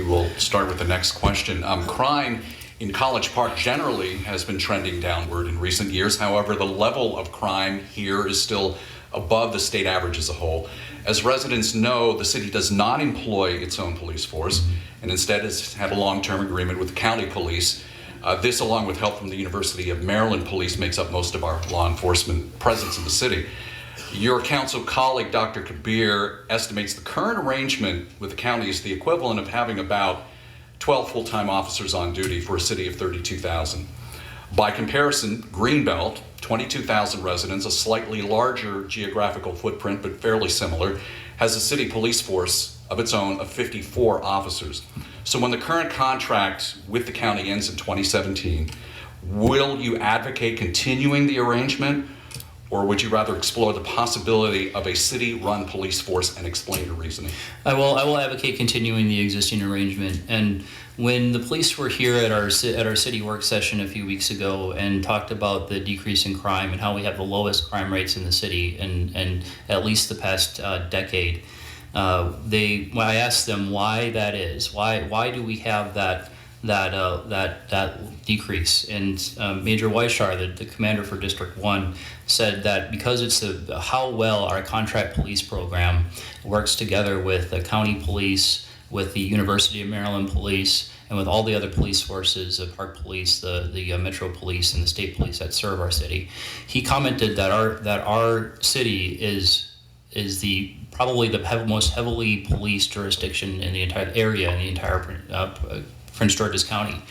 will start with the next question. Crime in College Park generally has been trending downward in recent years. However, the level of crime here is still above the state average as a whole. As residents know, the city does not employ its own police force and instead has had a long-term agreement with the county police. This, along with help from the University of Maryland Police, makes up most of our law enforcement presence in the city. Your council colleague, Dr. Kabir, estimates the current arrangement with the county is the equivalent of having about 12 full-time officers on duty for a city of 32,000. By comparison, Greenbelt, 22,000 residents, a slightly larger geographical footprint but fairly similar, has a city police force of its own of 54 officers. So when the current contract with the county ends in 2017, will you advocate continuing the arrangement, or would you rather explore the possibility of a city-run police force, and explain your reasoning? I will advocate continuing the existing arrangement. And when the police were here at our city work session a few weeks ago and talked about the decrease in crime and how we have the lowest crime rates in the city and at least the past decade, I asked them why that is. Why do we have that decrease? And Major Weishar, the commander for District 1, said that because it's how well our contract police program works together with the county police, with the University of Maryland Police, and with all the other police forces, the Park Police, the Metro Police, and the state police that serve our city. He commented that our city is probably the most heavily policed jurisdiction in the entire area, in the entire Prince George's County,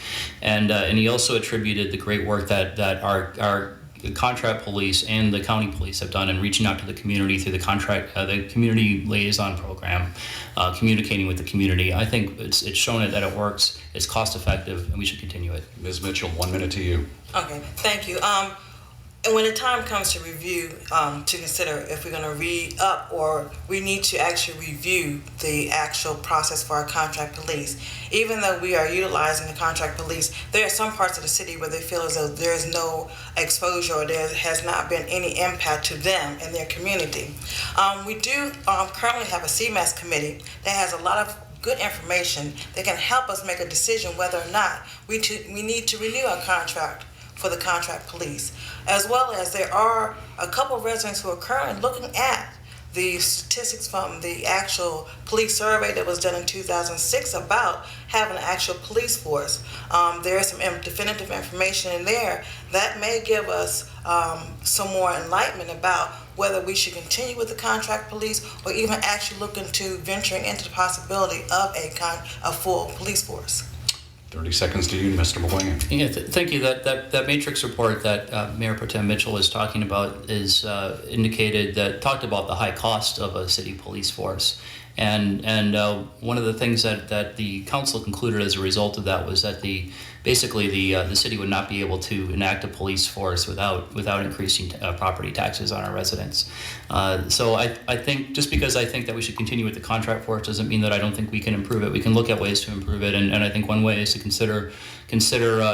and he also attributed the great work that our contract police and the county police have done in reaching out to the community through the community liaison program, communicating with the community. I think it's shown that it works, it's cost effective, and we should continue it. Ms. Mitchell, 1 minute to you. Okay, thank you. And when the time comes to review, to consider if we're going to re-up or we need to actually review the actual process for our contract police, even though we are utilizing the contract police, there are some parts of the city where they feel as though there is no exposure or there has not been any impact to them and their community. We do currently have a CMAS committee that has a lot of good information that can help us make a decision whether or not we need to renew our contract for the contract police, as well as there are a couple of residents who are currently looking at the statistics from the actual police survey that was done in 2006 about having an actual police force. There is some definitive information in there that may give us some more enlightenment about whether we should continue with the contract police or even actually look into venturing into the possibility of a full police force. 30 seconds to you, Mr. McGuigan. Yeah, thank you. That matrix report that Mayor Pro Tem Mitchell is talking about is talked about the high cost of a city police force. And one of the things that the council concluded as a result of that was that the city would not be able to enact a police force without increasing property taxes on our residents. So I think just because I think that we should continue with the contract force doesn't mean that I don't think we can improve it. We can look at ways to improve it, and I think one way is to consider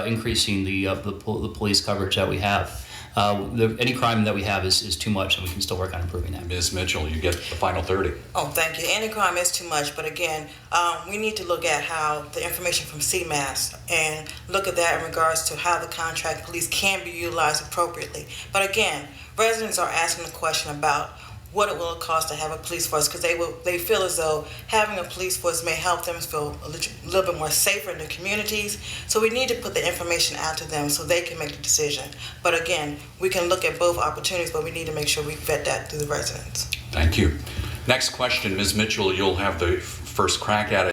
increasing the police coverage that we have. Any crime that we have is too much, and we can still work on improving that. Ms. Mitchell, you get the final 30. Oh, thank you. Any crime is too much, but again, we need to look at how the information from CMAS and look at that in regards to how the contract police can be utilized appropriately. But again, residents are asking the question about what it will cost to have a police force, because they feel as though having a police force may help them feel a little bit more safer in their communities. So we need to put the information out to them so they can make the decision. But again, we can look at both opportunities, but we need to make sure we vet that through the residents. Thank you. Next question, Ms. Mitchell, you'll have the first crack at it.